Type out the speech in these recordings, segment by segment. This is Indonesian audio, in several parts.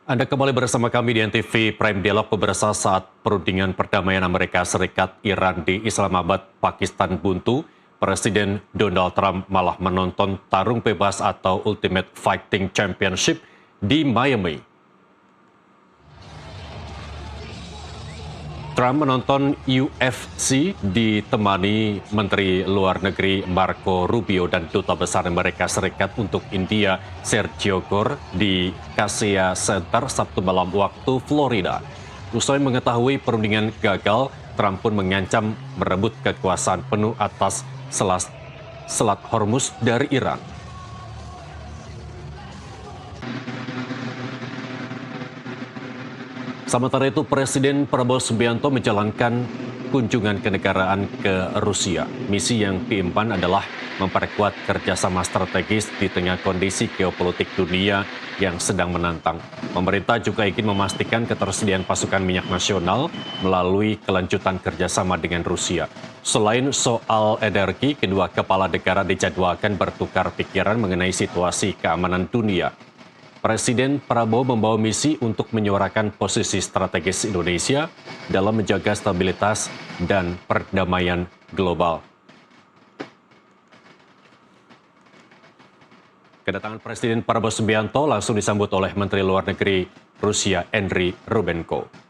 Anda kembali bersama kami di NTV Prime Dialog. Pemirsa, saat perundingan perdamaian Amerika Serikat Iran di Islamabad, Pakistan buntu, Presiden Donald Trump malah menonton tarung bebas atau Ultimate Fighting Championship di Miami. Trump menonton UFC ditemani Menteri Luar Negeri Marco Rubio dan Duta Besar Amerika Serikat untuk India Sergio Gore di Kaseya Center Sabtu malam waktu Florida. Usai mengetahui perundingan gagal, Trump pun mengancam merebut kekuasaan penuh atas Selat Hormuz dari Iran. Sementara itu, Presiden Prabowo Subianto menjalankan kunjungan kenegaraan ke Rusia. Misi yang diemban adalah memperkuat kerjasama strategis di tengah kondisi geopolitik dunia yang sedang menantang. Pemerintah juga ingin memastikan ketersediaan pasukan minyak nasional melalui kelanjutan kerjasama dengan Rusia. Selain soal energi, kedua kepala negara dijadwalkan bertukar pikiran mengenai situasi keamanan dunia. Presiden Prabowo membawa misi untuk menyuarakan posisi strategis Indonesia dalam menjaga stabilitas dan perdamaian global. Kedatangan Presiden Prabowo Subianto langsung disambut oleh Menteri Luar Negeri Rusia Andriy Rubenko.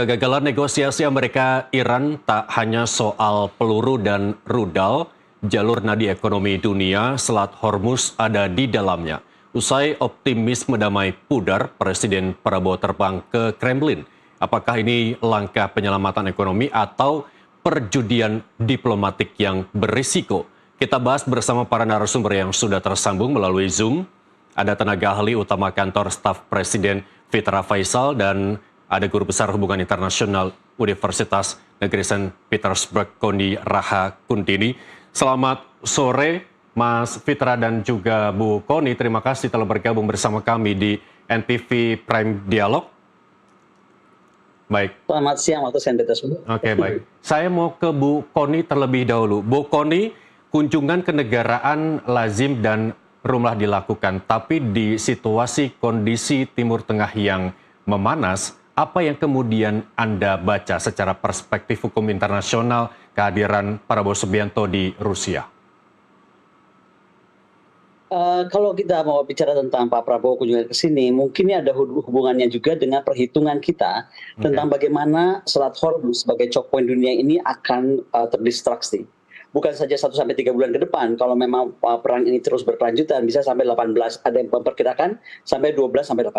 Kegagalan negosiasi Amerika-Iran tak hanya soal peluru dan rudal, jalur nadi ekonomi dunia, Selat Hormuz ada di dalamnya. Usai optimisme damai pudar, Presiden Prabowo terbang ke Kremlin. Apakah ini langkah penyelamatan ekonomi atau perjudian diplomatik yang berisiko? Kita bahas bersama para narasumber yang sudah tersambung melalui Zoom. Ada tenaga ahli utama kantor staf Presiden Fitra Faisal dan ada Guru Besar Hubungan Internasional Universitas Negeri St. Petersburg, Koni Raha Kundini. Selamat sore, Mas Fitra dan juga Bu Koni. Terima kasih telah bergabung bersama kami di NTV Prime Dialog. Baik. Selamat siang waktu St. Petersburg. Oke, baik. Saya mau ke Bu Koni terlebih dahulu. Bu Koni, kunjungan kenegaraan lazim dan rumlah dilakukan, tapi di situasi kondisi Timur Tengah yang memanas, apa yang kemudian Anda baca secara perspektif hukum internasional kehadiran Prabowo Subianto di Rusia? Kalau kita mau bicara tentang Pak Prabowo kunjungan ke sini, mungkin ini ada hubungannya juga dengan perhitungan kita tentang bagaimana Selat Hormuz sebagai choke point dunia ini akan terdistraksi. Bukan saja 1-3 bulan ke depan, kalau memang perang ini terus berkelanjutan, bisa sampai 18, ada yang memperkirakan sampai 12-18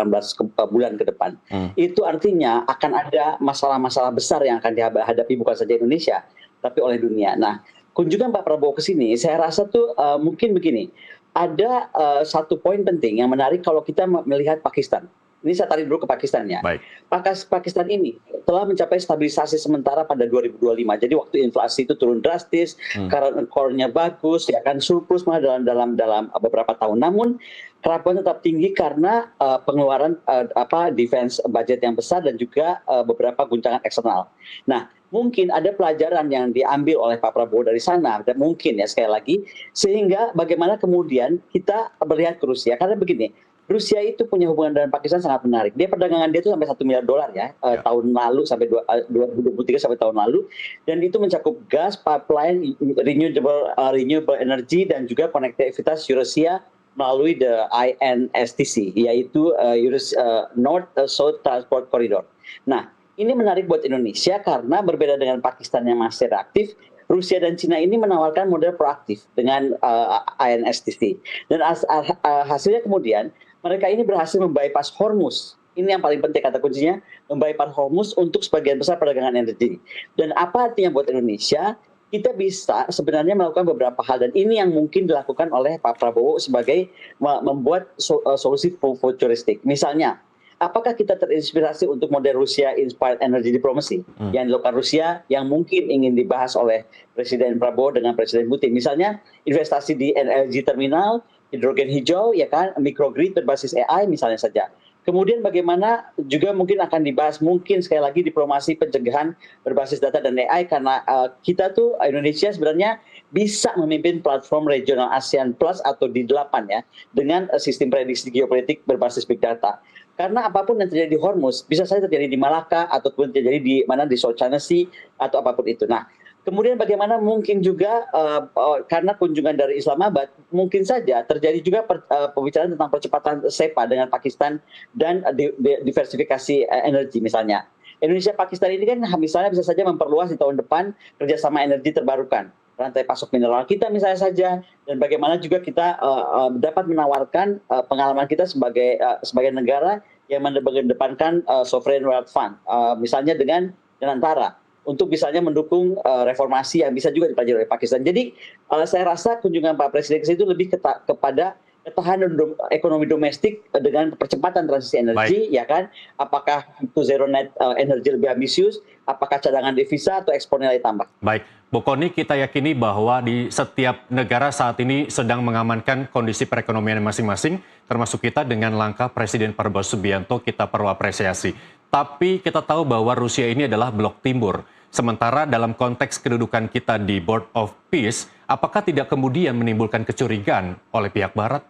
bulan ke depan. Itu artinya akan ada masalah-masalah besar yang akan dihadapi bukan saja Indonesia, tapi oleh dunia. Nah, kunjungan Pak Prabowo ke sini, saya rasa tuh mungkin begini, ada satu poin penting yang menarik kalau kita melihat Pakistan. Ini saya tarik dulu ke Pakistan ya. Baik. Pakistan ini telah mencapai stabilisasi sementara pada 2025. Jadi waktu inflasi itu turun drastis, current account-nya bagus, ya kan surplus malah dalam beberapa tahun. Namun kerapuan tetap tinggi karena pengeluaran defense budget yang besar dan juga beberapa guncangan eksternal. Nah, mungkin ada pelajaran yang diambil oleh Pak Prabowo dari sana, dan mungkin ya sekali lagi, sehingga bagaimana kemudian kita melihat ke Rusia. Karena begini, Rusia itu punya hubungan dengan Pakistan sangat menarik. Perdagangan dia itu sampai $1 miliar ya, tahun lalu sampai 2023 sampai tahun lalu, dan itu mencakup gas, pipeline, renewable energy dan juga konektivitas Eurasia melalui the INSTC, yaitu North South Transport Corridor. Nah, ini menarik buat Indonesia karena berbeda dengan Pakistan yang masih reaktif, Rusia dan Cina ini menawarkan model proaktif dengan INSTC. Dan hasilnya kemudian mereka ini berhasil membypass Hormuz. Ini yang paling penting kata kuncinya, membypass Hormuz untuk sebagian besar perdagangan energi. Dan apa artinya buat Indonesia? Kita bisa sebenarnya melakukan beberapa hal, dan ini yang mungkin dilakukan oleh Pak Prabowo sebagai membuat solusi futuristik. Misalnya, apakah kita terinspirasi untuk model Rusia inspired energy diplomacy yang dilakukan Rusia yang mungkin ingin dibahas oleh Presiden Prabowo dengan Presiden Putin? Misalnya investasi di LNG terminal, hidrogen hijau, ya kan, microgrid berbasis AI misalnya saja. Kemudian bagaimana juga mungkin akan dibahas mungkin sekali lagi diplomasi pencegahan berbasis data dan AI karena kita tuh Indonesia sebenarnya bisa memimpin platform regional ASEAN Plus atau di 8 ya dengan sistem prediksi geopolitik berbasis big data. Karena apapun yang terjadi di Hormuz bisa saja terjadi di Malaka ataupun terjadi di mana di South China Sea atau apapun itu. Nah, kemudian bagaimana mungkin juga karena kunjungan dari Islamabad mungkin saja terjadi juga pembicaraan tentang percepatan SEPA dengan Pakistan dan diversifikasi energi misalnya. Indonesia Pakistan ini kan misalnya bisa saja memperluas di tahun depan kerjasama energi terbarukan, rantai pasok mineral kita misalnya saja, dan bagaimana juga kita dapat menawarkan pengalaman kita sebagai negara yang mengedepankan sovereign wealth fund, misalnya dengan Antara untuk misalnya mendukung reformasi yang bisa juga dipelajari oleh Pakistan. Jadi saya rasa kunjungan Pak Presiden ke situ lebih kepada ketahanan ekonomi domestik dengan percepatan transisi energi. Baik. Ya kan? Apakah itu zero net energy lebih ambisius? Apakah cadangan devisa atau ekspor nilai tambah? Baik, Bu Kony, kita yakini bahwa di setiap negara saat ini sedang mengamankan kondisi perekonomian masing-masing, termasuk kita dengan langkah Presiden Prabowo Subianto kita perlu apresiasi. Tapi kita tahu bahwa Rusia ini adalah blok timur. Sementara dalam konteks kedudukan kita di Board of Peace, apakah tidak kemudian menimbulkan kecurigaan oleh pihak Barat?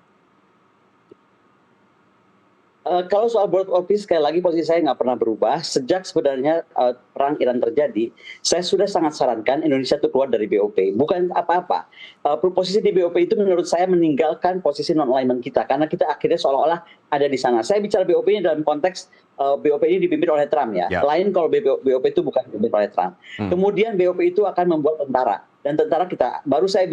Kalau soal Board of Peace, sekali lagi posisi saya nggak pernah berubah. Sejak sebenarnya perang Iran terjadi, saya sudah sangat sarankan Indonesia itu keluar dari BOP. Bukan apa-apa. Posisi di BOP itu menurut saya meninggalkan posisi non-alignment kita. Karena kita akhirnya seolah-olah ada di sana. Saya bicara BOP ini dalam konteks BOP ini dipimpin oleh Trump ya. Lain kalau BOP itu bukan dipimpin oleh Trump. Kemudian BOP itu akan membuat tentara. Dan tentara kita, baru saya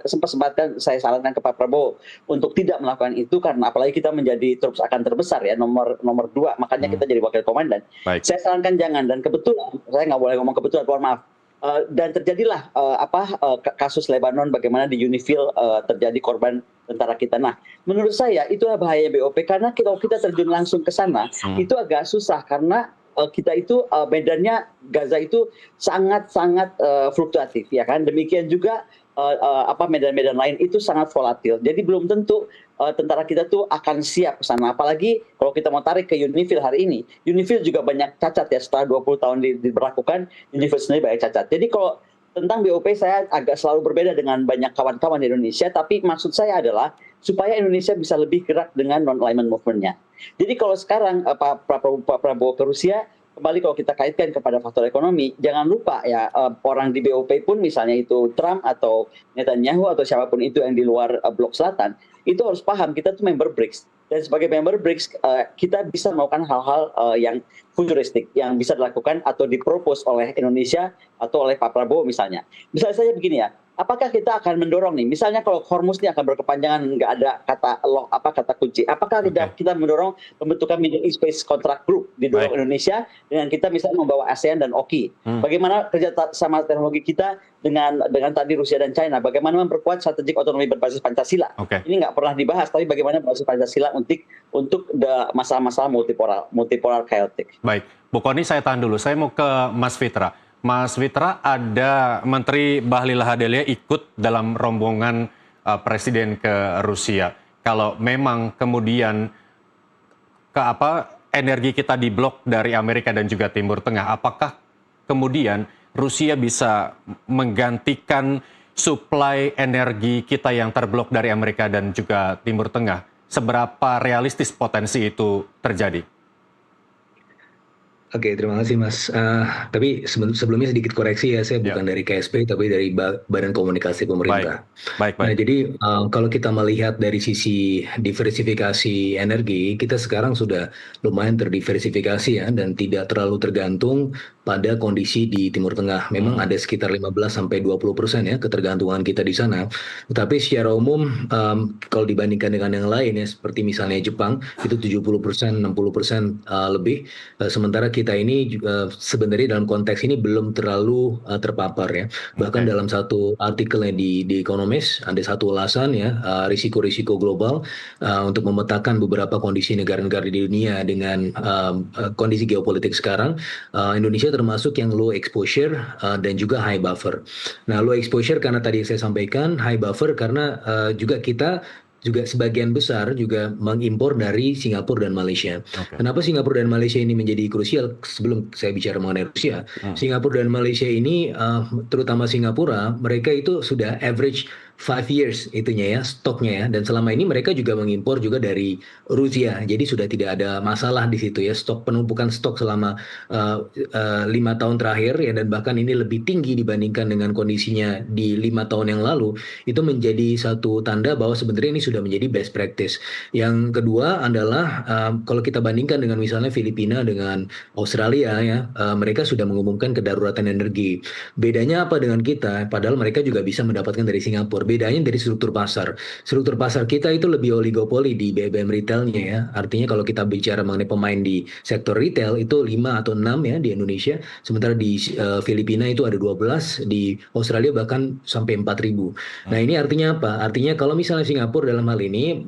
sempat-sempatkan saya sarankan ke Pak Prabowo untuk tidak melakukan itu karena apalagi kita menjadi troops akan terbesar ya, nomor 2, makanya kita jadi wakil komandan. Baik. Saya sarankan jangan, dan kebetulan, saya nggak boleh ngomong kebetulan, mohon maaf. Dan terjadilah kasus Lebanon, bagaimana di Unifil terjadi korban tentara kita. Nah, menurut saya itulah bahaya BOP karena kalau kita terjun langsung ke sana itu agak susah karena kita itu medannya Gaza itu sangat-sangat fluktuatif ya kan. Demikian juga medan-medan lain itu sangat volatil. Jadi belum tentu tentara kita tuh akan siap ke sana. Apalagi kalau kita mau tarik ke Unifil hari ini. Unifil juga banyak cacat ya, setelah 20 tahun diberlakukan, Unifil sendiri banyak cacat. Jadi kalau tentang BOP saya agak selalu berbeda dengan banyak kawan-kawan di Indonesia, tapi maksud saya adalah supaya Indonesia bisa lebih gerak dengan non-alignment movement-nya. Jadi kalau sekarang Pak Prabowo ke Rusia, kembali kalau kita kaitkan kepada faktor ekonomi, jangan lupa ya orang di BOP pun misalnya itu Trump atau Netanyahu atau siapapun itu yang di luar blok selatan, itu harus paham kita tuh member BRICS. Dan sebagai member BRICS, kita bisa melakukan hal-hal yang futuristik yang bisa dilakukan atau dipropos oleh Indonesia atau oleh Pak Prabowo misalnya. Misalnya saja begini ya, apakah kita akan mendorong nih, misalnya kalau Hormuz ini akan berkepanjangan, nggak ada kata kunci, apakah kita mendorong pembentukan Middle East Space Contract Group didorong Indonesia dengan kita misalnya membawa ASEAN dan OKI. Bagaimana kerja sama teknologi kita dengan tadi Rusia dan China, bagaimana memperkuat strategik otonomi berbasis Pancasila. Ini nggak pernah dibahas, tapi bagaimana berbasis Pancasila untuk masalah-masalah multipolar chaotic. Baik, Bu Kony, saya tahan dulu. Saya mau ke Mas Fitra. Mas Fitra, ada Menteri Bahlil Lahadalia ikut dalam rombongan Presiden ke Rusia. Kalau memang kemudian energi kita diblok dari Amerika dan juga Timur Tengah, apakah kemudian Rusia bisa menggantikan suplai energi kita yang terblok dari Amerika dan juga Timur Tengah? Seberapa realistis potensi itu terjadi? Oke, terima kasih Mas. Tapi sebelumnya sedikit koreksi ya, saya bukan dari KSP, tapi dari Badan Komunikasi Pemerintah. Baik. Nah, jadi kalau kita melihat dari sisi diversifikasi energi, kita sekarang sudah lumayan terdiversifikasi ya, dan tidak terlalu tergantung pada kondisi di Timur Tengah. Memang ada sekitar 15-20% ya ketergantungan kita di sana. Tetapi secara umum kalau dibandingkan dengan yang lain ya seperti misalnya Jepang itu 70%, 60% lebih. Sementara kita ini juga sebenarnya dalam konteks ini belum terlalu terpapar ya. Bahkan dalam satu artikelnya di Economist ada satu ulasan ya risiko-risiko global untuk memetakan beberapa kondisi negara-negara di dunia dengan kondisi geopolitik sekarang. Indonesia termasuk yang low exposure dan juga high buffer. Nah, low exposure karena tadi saya sampaikan, high buffer karena juga kita juga sebagian besar juga mengimpor dari Singapura dan Malaysia. Kenapa Singapura dan Malaysia ini menjadi krusial? Sebelum saya bicara mengenai Rusia, Singapura dan Malaysia ini, terutama Singapura, mereka itu sudah average 5 years itunya ya, stoknya ya. Dan selama ini mereka juga mengimpor juga dari Rusia. Jadi sudah tidak ada masalah di situ ya. Penumpukan stok selama 5 tahun terakhir ya, dan bahkan ini lebih tinggi dibandingkan dengan kondisinya di 5 tahun yang lalu. Itu menjadi satu tanda bahwa sebenarnya ini sudah menjadi best practice. Yang kedua adalah kalau kita bandingkan dengan misalnya Filipina dengan Australia ya, mereka sudah mengumumkan kedaruratan energi. Bedanya apa dengan kita? Padahal mereka juga bisa mendapatkan dari Singapura. Bedanya dari struktur pasar. Struktur pasar kita itu lebih oligopoli di BBM retailnya ya. Artinya kalau kita bicara mengenai pemain di sektor retail itu 5 atau 6 ya di Indonesia. Sementara di Filipina itu ada 12, di Australia bahkan sampai 4.000. Nah ini artinya apa? Artinya kalau misalnya Singapura dalam hal ini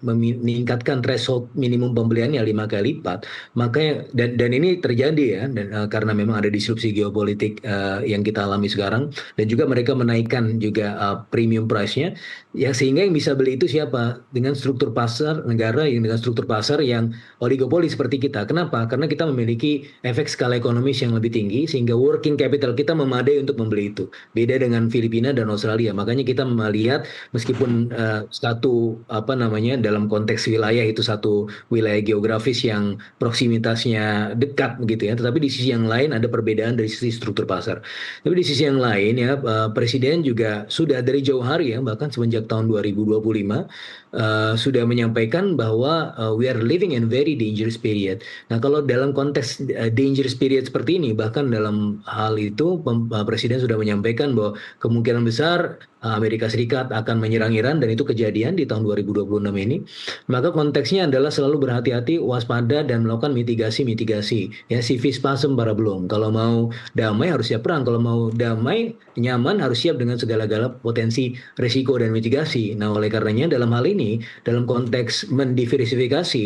meningkatkan threshold minimum pembeliannya 5 kali lipat, maka dan ini terjadi ya, dan karena memang ada disrupsi geopolitik yang kita alami sekarang, dan juga mereka menaikkan juga premium price-nya, ya sehingga yang bisa beli itu siapa? Dengan struktur pasar negara yang dengan struktur pasar yang oligopoli seperti kita. Kenapa? Karena kita memiliki efek skala ekonomis yang lebih tinggi sehingga working capital kita memadai untuk membeli itu. Beda dengan Filipina dan Australia. Makanya kita melihat meskipun dalam konteks wilayah itu satu wilayah geografis yang proximitasnya dekat begitu ya, tetapi di sisi yang lain ada perbedaan dari sisi struktur pasar. Tapi di sisi yang lain ya, Presiden juga sudah dari jauh hari ya, bahkan semenjak tahun 2025 sudah menyampaikan bahwa we are living in very dangerous period. Nah kalau dalam konteks dangerous period seperti ini, bahkan dalam hal itu Presiden sudah menyampaikan bahwa kemungkinan besar Amerika Serikat akan menyerang Iran, dan itu kejadian di tahun 2026 ini. Maka konteksnya adalah selalu berhati-hati, waspada, dan melakukan mitigasi ya, civis pacem para belum. Kalau mau damai harus siap perang, kalau mau damai nyaman harus siap dengan segala-gala potensi risiko dan mitigasi. Nah oleh karenanya dalam hal ini, dalam konteks mendiversifikasi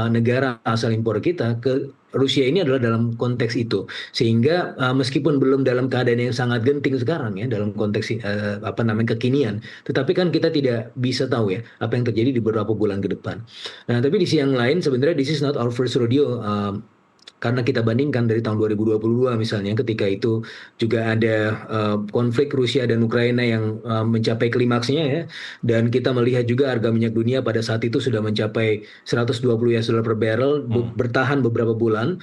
negara asal impor kita ke Rusia ini adalah dalam konteks itu, sehingga meskipun belum dalam keadaan yang sangat genting sekarang ya dalam konteks kekinian, tetapi kan kita tidak bisa tahu ya apa yang terjadi di beberapa bulan ke depan. Nah tapi di sisi yang lain sebenarnya this is not our first rodeo. Karena kita bandingkan dari tahun 2022 misalnya, ketika itu juga ada konflik Rusia dan Ukraina yang mencapai klimaksnya ya, dan kita melihat juga harga minyak dunia pada saat itu sudah mencapai $120 per barrel, bertahan beberapa bulan,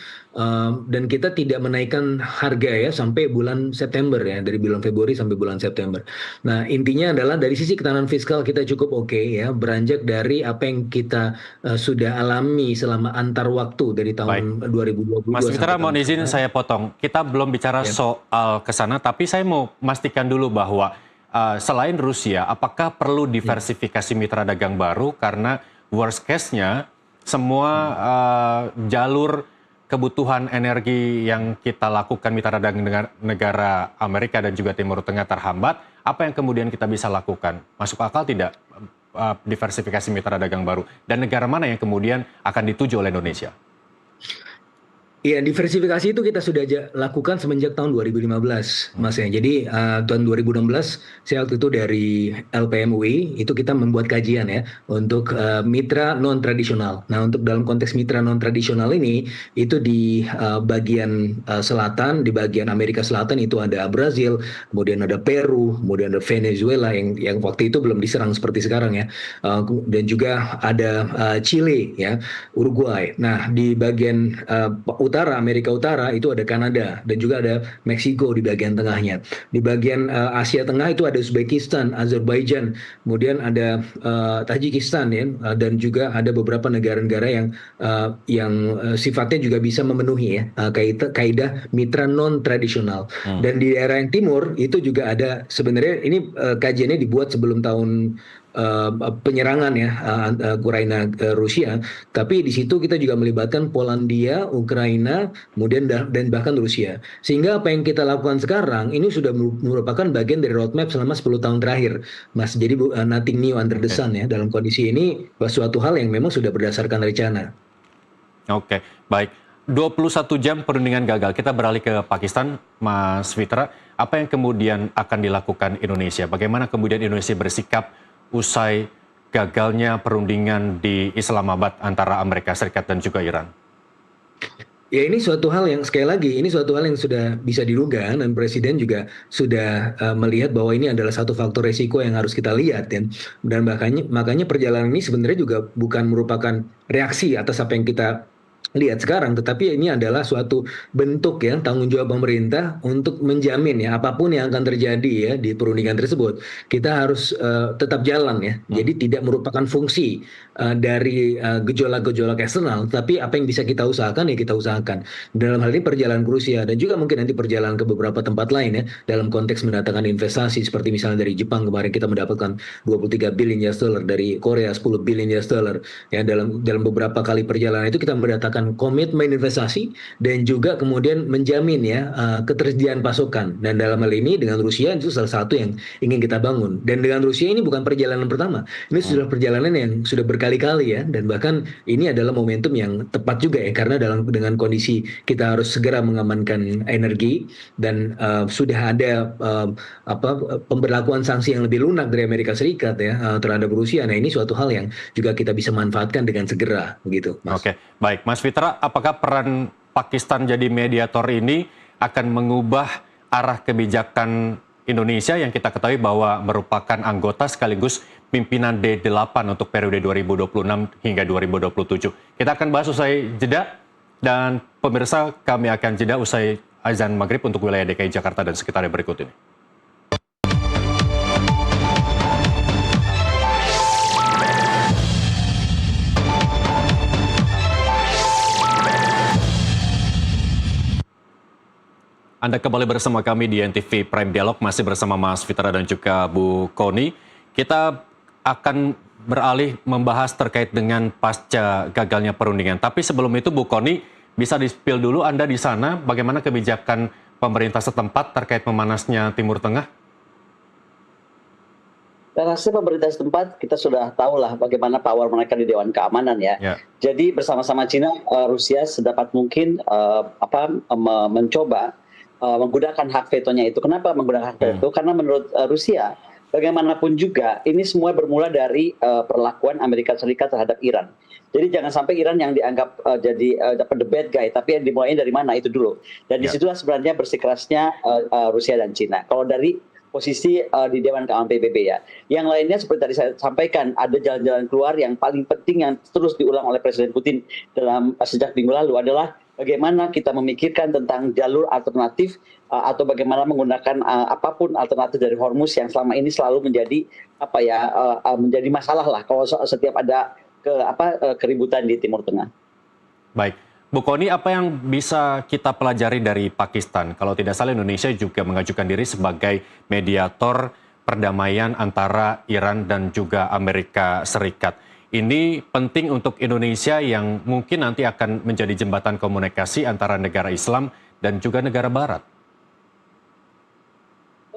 dan kita tidak menaikkan harga ya sampai bulan September ya, dari bulan Februari sampai bulan September. Nah intinya adalah dari sisi ketahanan fiskal kita cukup oke ya, beranjak dari apa yang kita sudah alami selama antar waktu dari tahun 2022. Mas Mitra, mohon izin saya potong. Kita belum bicara soal kesana, tapi saya mau memastikan dulu bahwa selain Rusia, apakah perlu diversifikasi mitra dagang baru? Karena worst case-nya semua jalur kebutuhan energi yang kita lakukan mitra dagang dengan negara Amerika dan juga Timur Tengah terhambat. Apa yang kemudian kita bisa lakukan? Masuk akal tidak diversifikasi mitra dagang baru? Dan negara mana yang kemudian akan dituju oleh Indonesia? Iya, diversifikasi itu kita sudah lakukan semenjak tahun 2015, Mas ya. Jadi tahun 2016 saya waktu itu dari LPM UI itu kita membuat kajian ya untuk mitra non tradisional. Nah, untuk dalam konteks mitra non tradisional ini itu di bagian selatan, di bagian Amerika Selatan itu ada Brazil, kemudian ada Peru, kemudian ada Venezuela yang waktu itu belum diserang seperti sekarang ya. Dan juga ada Chile ya, Uruguay. Nah, di bagian utara, Amerika Utara itu ada Kanada dan juga ada Meksiko di bagian tengahnya. Di bagian Asia Tengah itu ada Uzbekistan, Azerbaijan, kemudian ada Tajikistan ya, dan juga ada beberapa negara-negara yang sifatnya juga bisa memenuhi ya kaidah mitra non tradisional. Dan di daerah yang timur itu juga ada, sebenarnya ini kajiannya dibuat sebelum tahun penyerangan ya Ukraina ke Rusia, tapi di situ kita juga melibatkan Polandia, Ukraina, kemudian dan bahkan Rusia. Sehingga apa yang kita lakukan sekarang ini sudah merupakan bagian dari roadmap selama 10 tahun terakhir, Mas. Jadi nothing new under the sun ya. Dalam kondisi ini suatu hal yang memang sudah berdasarkan rencana. Oke, baik. 21 jam perundingan gagal. Kita beralih ke Pakistan, Mas Fitra. Apa yang kemudian akan dilakukan Indonesia? Bagaimana kemudian Indonesia bersikap usai gagalnya perundingan di Islamabad antara Amerika Serikat dan juga Iran? Ya, ini suatu hal yang sekali lagi, ini suatu hal yang sudah bisa diduga dan Presiden juga sudah melihat bahwa ini adalah satu faktor resiko yang harus kita lihat ya. Dan makanya perjalanan ini sebenarnya juga bukan merupakan reaksi atas apa yang kita lihat sekarang, tetapi ini adalah suatu bentuk ya tanggung jawab pemerintah untuk menjamin ya apapun yang akan terjadi ya di perundingan tersebut, kita harus tetap jalan ya. Jadi tidak merupakan fungsi dari gejolak-gejolak eksternal, tapi apa yang bisa kita usahakan ya kita usahakan. Dalam hal ini perjalanan ke Rusia dan juga mungkin nanti perjalanan ke beberapa tempat lain ya dalam konteks mendatangkan investasi, seperti misalnya dari Jepang kemarin kita mendapatkan 23 billion US dollar, dari Korea 10 billion US dollar ya. Dalam beberapa kali perjalanan itu kita mendatangkan komitmen investasi dan juga kemudian menjamin ya ketersediaan pasokan. Dan dalam hal ini dengan Rusia itu salah satu yang ingin kita bangun. Dan dengan Rusia ini bukan perjalanan pertama, ini sudah perjalanan yang sudah berkali-kali ya, dan bahkan ini adalah momentum yang tepat juga ya, karena dengan kondisi kita harus segera mengamankan energi dan sudah ada pemberlakuan sanksi yang lebih lunak dari Amerika Serikat ya terhadap Rusia. Nah, ini suatu hal yang juga kita bisa manfaatkan dengan segera begitu, Mas. Oke, baik, Mas Fitra, apakah peran Pakistan jadi mediator ini akan mengubah arah kebijakan Indonesia yang kita ketahui bahwa merupakan anggota sekaligus pimpinan D8 untuk periode 2026 hingga 2027. Kita akan bahas usai jeda, dan pemirsa, kami akan jeda usai azan maghrib untuk wilayah DKI Jakarta dan sekitarnya berikut ini. Anda kembali bersama kami di NTV Prime Dialog, masih bersama Mas Fitra dan juga Bu Kony. Kita akan beralih membahas terkait dengan pasca gagalnya perundingan. Tapi sebelum itu, Bu Kony, bisa di-spill dulu Anda di sana bagaimana kebijakan pemerintah setempat terkait memanasnya Timur Tengah? Dan hasil pemerintah setempat kita sudah tahu lah bagaimana power mereka di Dewan Keamanan ya. Jadi bersama-sama Cina, Rusia sedapat mungkin mencoba menggunakan hak vetonya itu. Kenapa menggunakan hak veto? Karena menurut Rusia, bagaimanapun juga ini semua bermula dari perlakuan Amerika Serikat terhadap Iran. Jadi jangan sampai Iran yang dianggap jadi the bad guy, tapi yang dimulai dari mana itu dulu. Dan disitulah sebenarnya bersikeras-kerasnya Rusia dan Cina. Kalau dari posisi di Dewan Keamanan PBB ya. Yang lainnya seperti tadi saya sampaikan, ada jalan-jalan keluar yang paling penting yang terus diulang oleh Presiden Putin sejak minggu lalu adalah bagaimana kita memikirkan tentang jalur alternatif atau bagaimana menggunakan apapun alternatif dari Hormuz yang selama ini selalu menjadi menjadi masalah lah kalau setiap ada keributan di Timur Tengah. Baik, Bu Kony, apa yang bisa kita pelajari dari Pakistan? Kalau tidak salah, Indonesia juga mengajukan diri sebagai mediator perdamaian antara Iran dan juga Amerika Serikat. Ini penting untuk Indonesia yang mungkin nanti akan menjadi jembatan komunikasi antara negara Islam dan juga negara Barat.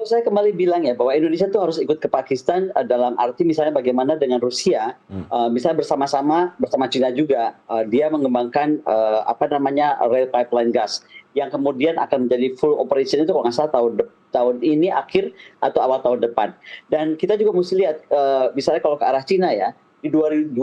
Saya kembali bilang ya bahwa Indonesia itu harus ikut ke Pakistan dalam arti misalnya bagaimana dengan Rusia, misalnya bersama Cina juga, dia mengembangkan rail pipeline gas yang kemudian akan menjadi full operation itu kalau nggak salah tahun ini akhir atau awal tahun depan. Dan kita juga mesti lihat misalnya kalau ke arah Cina ya, di 2025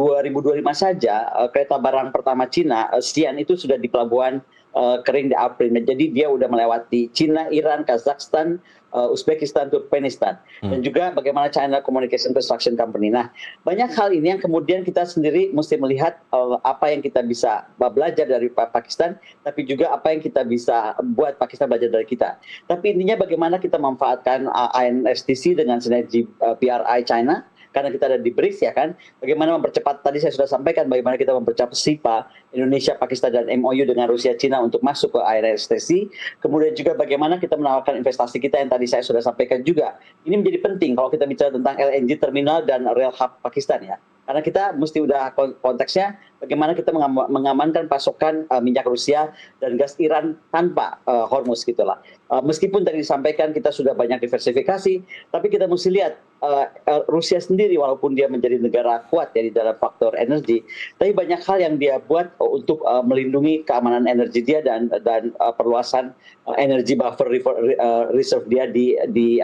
saja kereta barang pertama Cina, Xi'an itu sudah di pelabuhan kering di April. Nah, jadi dia udah melewati Cina, Iran, Kazakhstan, Uzbekistan, Turkmenistan, dan juga bagaimana China Communication Construction Company. Nah, banyak hal ini yang kemudian kita sendiri mesti melihat apa yang kita bisa belajar dari Pakistan, tapi juga apa yang kita bisa buat Pakistan belajar dari kita. Tapi intinya bagaimana kita memanfaatkan INSTC dengan sinergi BRI China, karena kita ada di BRICS ya kan, bagaimana mempercepat, tadi saya sudah sampaikan bagaimana kita mempercepat SIPA, Indonesia, Pakistan, dan MOU dengan Rusia, Cina untuk masuk ke INSTC, kemudian juga bagaimana kita menawarkan investasi kita yang tadi saya sudah sampaikan juga. Ini menjadi penting kalau kita bicara tentang LNG terminal dan rail hub Pakistan ya. Karena kita mesti udah konteksnya bagaimana kita mengamankan pasokan minyak Rusia dan gas Iran tanpa Hormuz gitulah. Meskipun tadi disampaikan kita sudah banyak diversifikasi, tapi kita mesti lihat Rusia sendiri walaupun dia menjadi negara kuat ya di dalam faktor energi, tapi banyak hal yang dia buat untuk melindungi keamanan energi dia dan perluasan energi buffer reserve dia di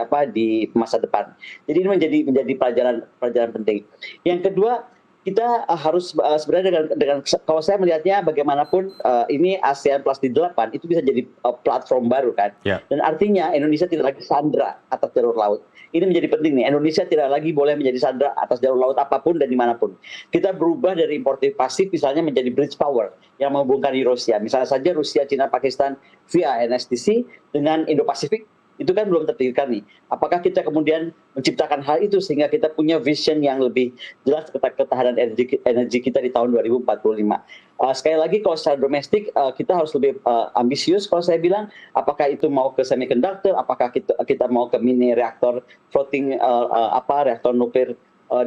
masa depan. Jadi ini menjadi pelajaran penting. Yang kedua, kita harus sebenarnya dengan kalau saya melihatnya bagaimanapun ini ASEAN Plus D8 itu bisa jadi platform baru kan. Yeah. Dan artinya Indonesia tidak lagi sandra atas jalur laut. Ini menjadi penting nih. Indonesia tidak lagi boleh menjadi sandra atas jalur laut apapun dan dimanapun. Kita berubah dari importif pasif misalnya menjadi bridge power yang menghubungkan Rusia. Misalnya saja Rusia, Cina, Pakistan via NSTC dengan Indo-Pasifik. Itu kan belum terpikirkan nih. Apakah kita kemudian menciptakan hal itu sehingga kita punya vision yang lebih jelas ketahanan energi kita di tahun 2045. Sekali lagi kalau secara domestik kita harus lebih ambisius kalau saya bilang. Apakah itu mau ke semiconductor, apakah kita mau ke mini reaktor floating reaktor nuklir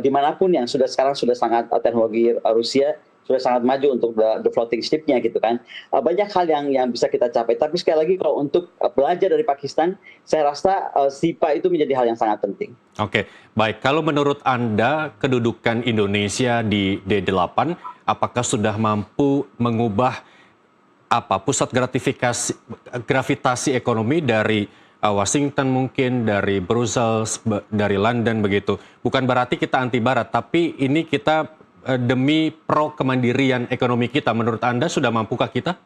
dimanapun yang sekarang sudah sangat teknologi Rusia sudah sangat maju untuk the floating ship-nya gitu kan. Banyak hal yang bisa kita capai. Tapi sekali lagi kalau untuk belajar dari Pakistan, saya rasa SIPA itu menjadi hal yang sangat penting. Oke, baik. Kalau menurut Anda kedudukan Indonesia di D8, apakah sudah mampu mengubah pusat gravitasi ekonomi dari Washington mungkin, dari Brussels, dari London begitu. Bukan berarti kita anti Barat, tapi ini kita demi pro kemandirian ekonomi kita. Menurut Anda sudah mampukah kita?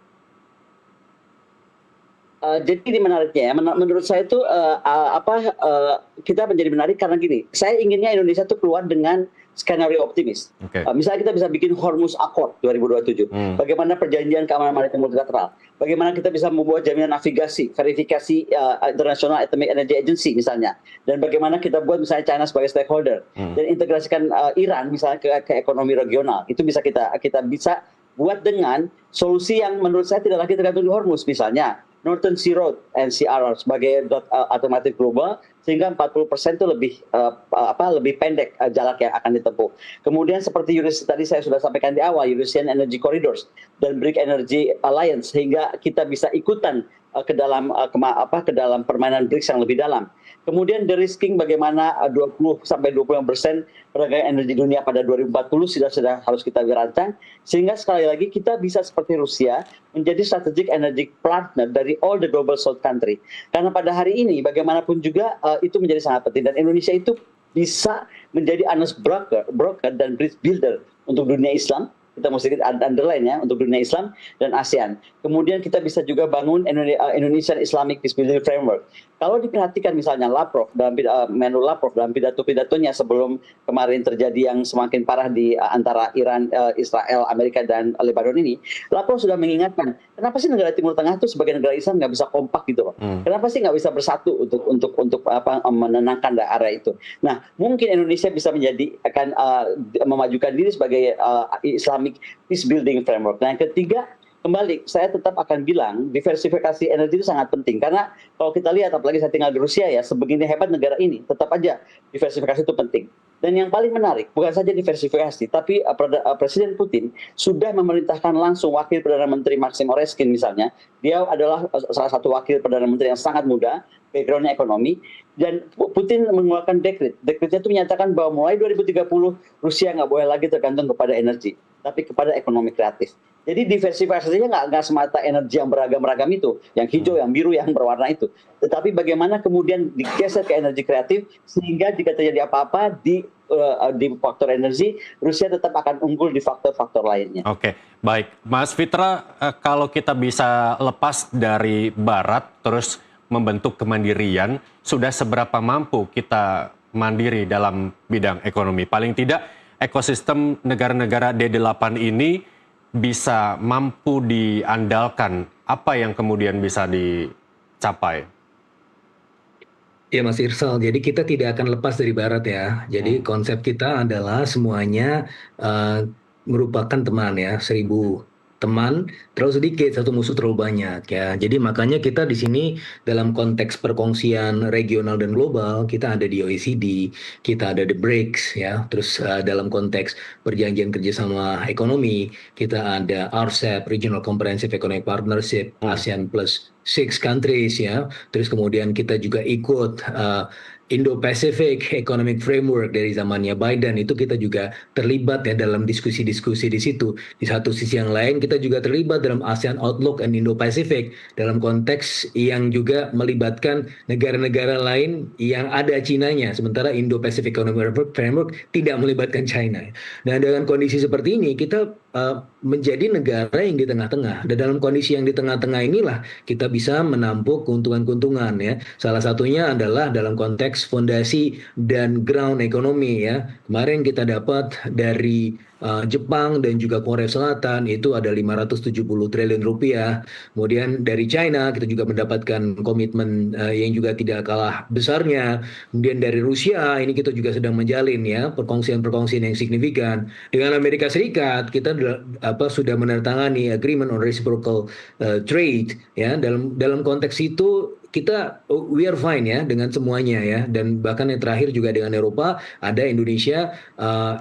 Jadi ini menariknya ya. Menurut saya itu kita menjadi menarik karena gini. Saya inginnya Indonesia itu keluar dengan skenario optimis. Okay. Misalnya kita bisa bikin Hormuz Accord 2027. Bagaimana perjanjian keamanan maritim multilateral. Bagaimana kita bisa membuat jaminan navigasi, verifikasi International Atomic Energy Agency misalnya. Dan bagaimana kita buat misalnya China sebagai stakeholder. Dan integrasikan Iran misalnya ke ekonomi regional. Itu bisa kita bisa buat dengan solusi yang menurut saya tidak lagi tergantung di Hormuz misalnya. Northern Sea Road NCR sebagai alternatif global sehingga 40% itu lebih pendek jarak yang akan ditempuh. Kemudian seperti tadi saya sudah sampaikan di awal, Eurasian Energy Corridors dan BRIC Energy Alliance sehingga kita bisa ikutan ke dalam permainan BRICS yang lebih dalam. Kemudian de-risking bagaimana 20-25% perdagangan energi dunia pada 2040 sudah harus kita rancang sehingga sekali lagi kita bisa seperti Rusia menjadi strategic energy partner dari all the global south country. Karena pada hari ini bagaimanapun juga itu menjadi sangat penting dan Indonesia itu bisa menjadi honest broker dan bridge builder untuk dunia Islam. Kita mesti underline ya untuk dunia Islam dan ASEAN. Kemudian kita bisa juga bangun Indonesian Islamic Peace Building Framework. Kalau diperhatikan misalnya Menlu Lavrov dalam pidato-pidatonya sebelum kemarin terjadi yang semakin parah di antara Iran, Israel, Amerika dan Lebanon ini, Lavrov sudah mengingatkan, kenapa sih negara Timur Tengah itu sebagai negara Islam nggak bisa kompak gitu loh? Kenapa sih nggak bisa bersatu untuk menenangkan area itu? Nah, mungkin Indonesia bisa akan memajukan diri sebagai Islamic Peace Building Framework. Nah, yang ketiga, kembali saya tetap akan bilang diversifikasi energi itu sangat penting karena kalau kita lihat apalagi saya tinggal di Rusia ya sebegini hebat negara ini tetap aja diversifikasi itu penting. Dan yang paling menarik bukan saja diversifikasi tapi Presiden Putin sudah memerintahkan langsung Wakil Perdana Menteri Maxim Oreskin misalnya. Dia adalah salah satu Wakil Perdana Menteri yang sangat muda, backgroundnya ekonomi, dan Putin mengeluarkan dekretnya itu menyatakan bahwa mulai 2030 Rusia nggak boleh lagi tergantung kepada energi. tapi kepada ekonomi kreatif. Jadi diversifikasinya nggak semata energi yang beragam-ragam itu, yang hijau, yang biru, yang berwarna itu. Tetapi bagaimana kemudian digeser ke energi kreatif sehingga jika terjadi apa-apa di faktor energi, Rusia tetap akan unggul di faktor-faktor lainnya. Oke, baik. Mas Fitra, kalau kita bisa lepas dari Barat terus membentuk kemandirian, sudah seberapa mampu kita mandiri dalam bidang ekonomi? Paling tidak ekosistem negara-negara D8 ini bisa mampu diandalkan, apa yang kemudian bisa dicapai? Ya Mas Irsal, jadi kita tidak akan lepas dari Barat ya. Jadi konsep kita adalah semuanya merupakan teman ya, 1000 teman terlalu sedikit, satu musuh terlalu banyak ya. Jadi makanya kita di sini dalam konteks perkongsian regional dan global, kita ada di OECD, kita ada di BRICS ya. Terus dalam konteks perjanjian kerjasama ekonomi, kita ada RCEP, Regional Comprehensive Economic Partnership, ASEAN plus 6 countries ya. Terus kemudian kita juga ikut Indo-Pacific Economic Framework dari zamannya Biden, itu kita juga terlibat ya dalam diskusi-diskusi di situ. Di satu sisi yang lain kita juga terlibat dalam ASEAN Outlook and Indo-Pacific dalam konteks yang juga melibatkan negara-negara lain yang ada Chinanya, sementara Indo-Pacific Economic Framework tidak melibatkan China. Nah, dengan kondisi seperti ini kita menjadi negara yang di tengah-tengah. Dan dalam kondisi yang di tengah-tengah inilah kita bisa menampung keuntungan-keuntungan ya. Salah satunya adalah dalam konteks fondasi dan ground ekonomi ya. Kemarin kita dapat dari Jepang dan juga Korea Selatan itu ada 570 triliun rupiah. Kemudian dari China kita juga mendapatkan komitmen yang juga tidak kalah besarnya. Kemudian dari Rusia ini kita juga sedang menjalin ya perkongsian-perkongsian yang signifikan. Dengan Amerika Serikat kita sudah menandatangani agreement on reciprocal trade ya. Dalam konteks itu kita we are fine ya dengan semuanya ya, dan bahkan yang terakhir juga dengan Eropa ada Indonesia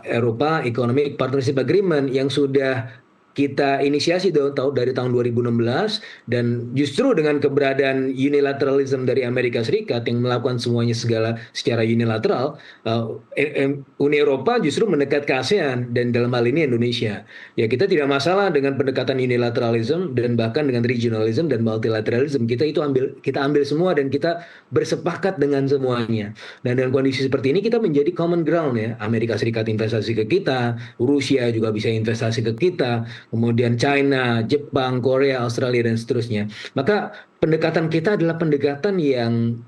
Eropa Economic Partnership Agreement yang sudah kita inisiasi dari tahun 2016, dan justru dengan keberadaan unilateralism dari Amerika Serikat yang melakukan semuanya secara unilateral, Uni Eropa justru mendekat ke ASEAN dan dalam hal ini Indonesia. Ya kita tidak masalah dengan pendekatan unilateralism dan bahkan dengan regionalism dan multilateralism. Kita ambil semua dan kita bersepakat dengan semuanya. Dan dengan kondisi seperti ini kita menjadi common ground ya. Amerika Serikat investasi ke kita, Rusia juga bisa investasi ke kita, kemudian China, Jepang, Korea, Australia, dan seterusnya. Maka pendekatan kita adalah pendekatan yang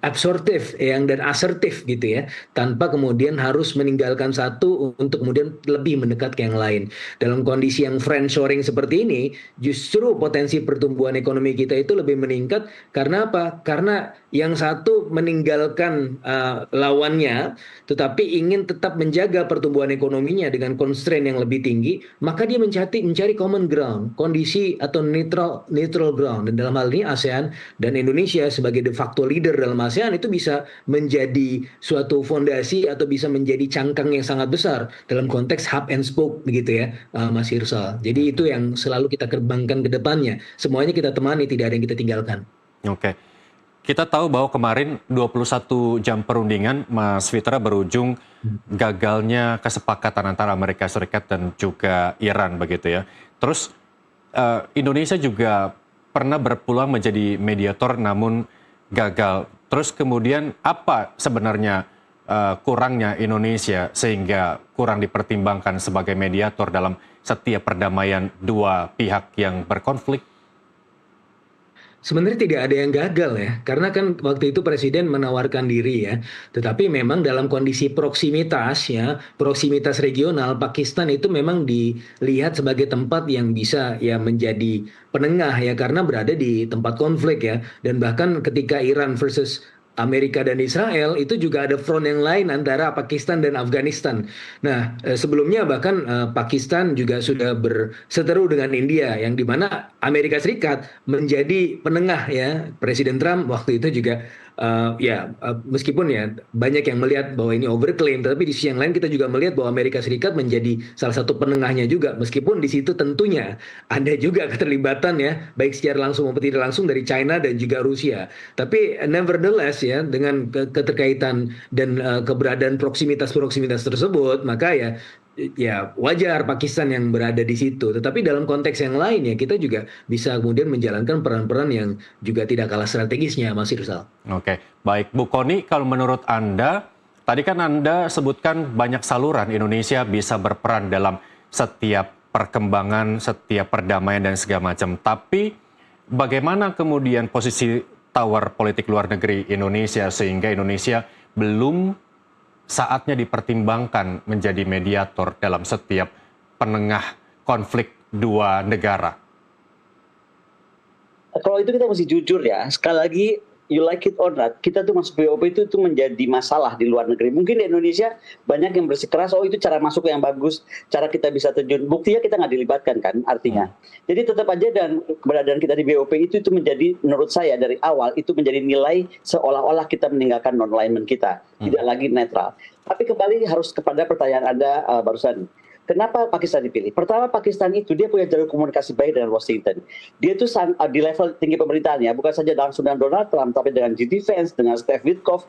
absorptif dan asertif gitu ya, tanpa kemudian harus meninggalkan satu untuk kemudian lebih mendekat ke yang lain. Dalam kondisi yang friendshoring seperti ini, justru potensi pertumbuhan ekonomi kita itu lebih meningkat. Karena apa? Karena yang satu meninggalkan lawannya, tetapi ingin tetap menjaga pertumbuhan ekonominya dengan constraint yang lebih tinggi, maka dia mencari common ground, kondisi atau neutral ground. Dan dalam hal ini ASEAN dan Indonesia sebagai de facto leader dalam ASEAN itu bisa menjadi suatu fondasi atau bisa menjadi cangkang yang sangat besar dalam konteks hub and spoke begitu ya, Mas Irsal. Jadi itu yang selalu kita kembangkan ke depannya. Semuanya kita temani, tidak ada yang kita tinggalkan. Oke. Kita tahu bahwa kemarin 21 jam perundingan, Mas Fitra, berujung gagalnya kesepakatan antara Amerika Serikat dan juga Iran begitu ya. Terus Indonesia juga pernah berpeluang menjadi mediator namun gagal. Terus kemudian apa sebenarnya kurangnya Indonesia sehingga kurang dipertimbangkan sebagai mediator dalam setiap perdamaian dua pihak yang berkonflik? Sebenarnya tidak ada yang gagal ya, karena kan waktu itu Presiden menawarkan diri ya, tetapi memang dalam kondisi proksimitas ya, proksimitas regional, Pakistan itu memang dilihat sebagai tempat yang bisa ya menjadi penengah ya, karena berada di tempat konflik ya, dan bahkan ketika Iran versus Amerika dan Israel itu juga ada front yang lain antara Pakistan dan Afghanistan. Nah, sebelumnya bahkan Pakistan juga sudah berseteru dengan India, yang dimana Amerika Serikat menjadi penengah ya. Presiden Trump waktu itu juga meskipun ya banyak yang melihat bahwa ini overclaim, tetapi di sisi yang lain kita juga melihat bahwa Amerika Serikat menjadi salah satu penengahnya juga, meskipun di situ tentunya ada juga keterlibatan ya, baik secara langsung maupun tidak langsung dari China dan juga Rusia. Tapi nevertheless ya, dengan keterkaitan dan keberadaan proksimitas tersebut, maka ya ya wajar Pakistan yang berada di situ. Tetapi dalam konteks yang lain ya kita juga bisa kemudian menjalankan peran-peran yang juga tidak kalah strategisnya, Mas Irsal. Oke, baik Bu Kony, kalau menurut Anda, tadi kan Anda sebutkan banyak saluran Indonesia bisa berperan dalam setiap perkembangan, setiap perdamaian dan segala macam. Tapi bagaimana kemudian posisi tawar politik luar negeri Indonesia sehingga Indonesia belum saatnya dipertimbangkan menjadi mediator dalam setiap penengah konflik dua negara? Kalau itu kita mesti jujur ya, sekali lagi you like it or not, kita tuh masuk BOP itu menjadi masalah di luar negeri. Mungkin di Indonesia banyak yang bersikeras, oh itu cara masuk yang bagus, cara kita bisa terjun. Buktinya kita nggak dilibatkan kan, artinya. Jadi tetap aja dan keberadaan kita di BOP itu menjadi, menurut saya dari awal, itu menjadi nilai seolah-olah kita meninggalkan non-alignment kita. Tidak lagi netral. Tapi kembali harus kepada pertanyaan Anda barusan. Kenapa Pakistan dipilih? Pertama, Pakistan itu dia punya jalur komunikasi baik dengan Washington. Dia itu di level tinggi pemerintahannya, bukan saja langsung dengan Donald Trump, tapi dengan J.D. Vance, dengan Steve Witkoff,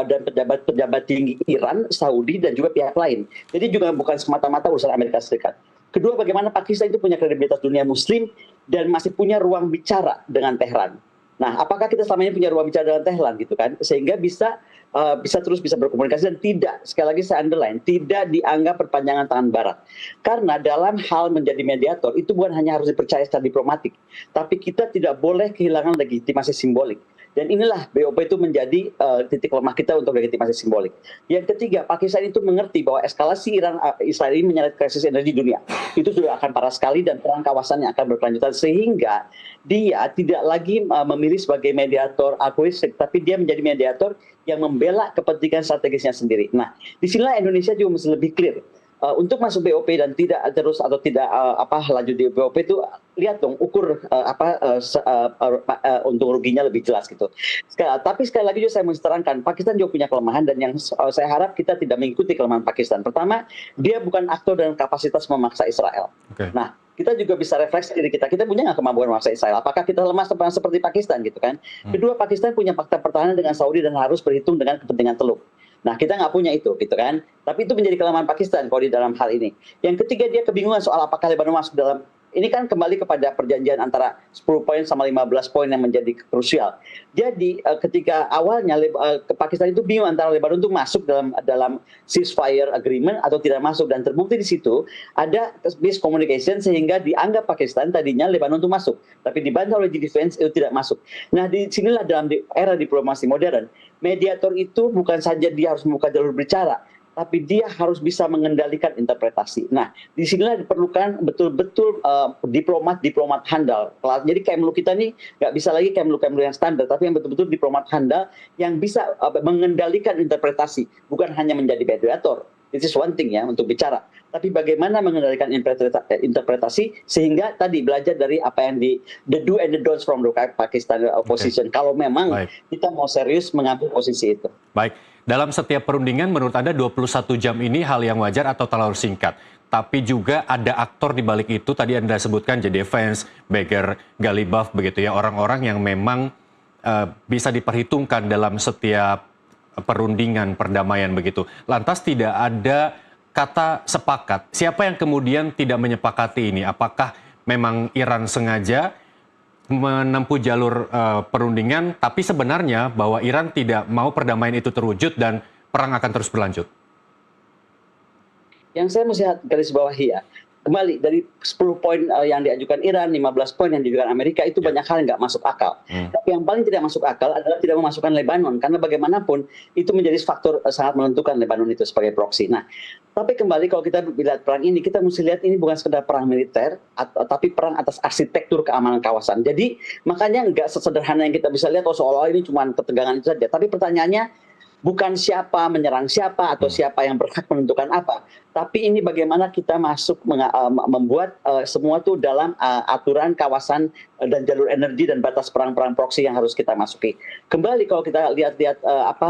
dan pejabat-pejabat tinggi Iran, Saudi, dan juga pihak lain. Jadi juga bukan semata-mata urusan Amerika Serikat. Kedua, bagaimana Pakistan itu punya kredibilitas dunia muslim dan masih punya ruang bicara dengan Tehran. Nah, apakah kita selama ini punya ruang bicara dengan Tehran gitu kan? Sehingga bisa terus bisa berkomunikasi dan tidak, sekali lagi saya underline, tidak dianggap perpanjangan tangan Barat. Karena dalam hal menjadi mediator itu bukan hanya harus dipercaya secara diplomatik, tapi kita tidak boleh kehilangan legitimasi simbolik. Dan inilah BOP itu menjadi titik lemah kita untuk legitimasi simbolik. Yang ketiga, Pakistan itu mengerti bahwa eskalasi Israel ini menyeret krisis energi dunia. Itu sudah akan parah sekali dan perang kawasan yang akan berkelanjutan, sehingga dia tidak lagi memilih sebagai mediator altruistik, tapi dia menjadi mediator yang membela kepentingan strategisnya sendiri. Nah, disinilah Indonesia juga mesti lebih clear. Untuk masuk BOP dan tidak terus atau tidak lanjut di BOP itu, lihat dong ukur untung ruginya lebih jelas gitu. Tapi sekali lagi juga saya mau terangkan, Pakistan juga punya kelemahan dan yang saya harap kita tidak mengikuti kelemahan Pakistan. Pertama, dia bukan aktor dengan kapasitas memaksa Israel. Okay. Nah, kita juga bisa refleksi diri kita punya nggak kemampuan memaksa Israel? Apakah kita lemah seperti Pakistan gitu kan? Kedua, Pakistan punya fakta pertahanan dengan Saudi dan harus berhitung dengan kepentingan Teluk. Nah, kita nggak punya itu, gitu kan? Tapi itu menjadi kelemahan Pakistan kalau di dalam hal ini. Yang ketiga, dia kebingungan soal apakah Lebanon masuk dalam. Ini kan kembali kepada perjanjian antara 10 poin sama 15 poin yang menjadi krusial. Jadi ketika awalnya Pakistan itu bingung antara Lebanon itu masuk dalam ceasefire agreement atau tidak masuk, dan terbukti di situ ada miscommunication sehingga dianggap Pakistan tadinya Lebanon itu masuk, tapi dibantah oleh J.D. Vance itu tidak masuk. Nah, di sinilah dalam era diplomasi modern, mediator itu bukan saja dia harus membuka jalur bicara, tapi dia harus bisa mengendalikan interpretasi. Nah, disinilah diperlukan betul-betul diplomat handal. Jadi Kemlu kita nih nggak bisa lagi Kemlu yang standar, tapi yang betul-betul diplomat handal yang bisa mengendalikan interpretasi, bukan hanya menjadi mediator. Itu one thing ya untuk bicara, tapi bagaimana mengendalikan interpretasi sehingga tadi belajar dari apa yang the do and the don'ts from the Pakistan opposition. Okay. Kalau memang kita mau serius mengambil posisi itu. Baik. Dalam setiap perundingan, menurut Anda 21 jam ini hal yang wajar atau terlalu singkat? Tapi juga ada aktor di balik itu, tadi Anda sebutkan J.D. Vance, Baker, Ghalibaf, begitu ya, orang-orang yang memang bisa diperhitungkan dalam setiap perundingan, perdamaian begitu. Lantas tidak ada kata sepakat. Siapa yang kemudian tidak menyepakati ini? Apakah memang Iran sengaja menempuh jalur perundingan, tapi sebenarnya bahwa Iran tidak mau perdamaian itu terwujud dan perang akan terus berlanjut? Yang saya mesti garis bawahi ya, kembali dari 10 poin yang diajukan Iran, 15 poin yang diajukan Amerika, itu banyak hal yang nggak masuk akal. Tapi yang paling tidak masuk akal adalah tidak memasukkan Lebanon, karena bagaimanapun itu menjadi faktor sangat menentukan Lebanon itu sebagai proksi. Nah, tapi kembali kalau kita melihat perang ini, kita mesti lihat ini bukan sekedar perang militer, tapi perang atas arsitektur keamanan kawasan. Jadi makanya nggak sesederhana yang kita bisa lihat, seolah-olah ini cuma ketegangan itu saja. Tapi pertanyaannya, bukan siapa menyerang siapa atau siapa yang berhak menentukan apa, tapi ini bagaimana kita masuk membuat semua itu dalam aturan kawasan dan jalur energi dan batas perang-perang proksi yang harus kita masuki. Kembali kalau kita lihat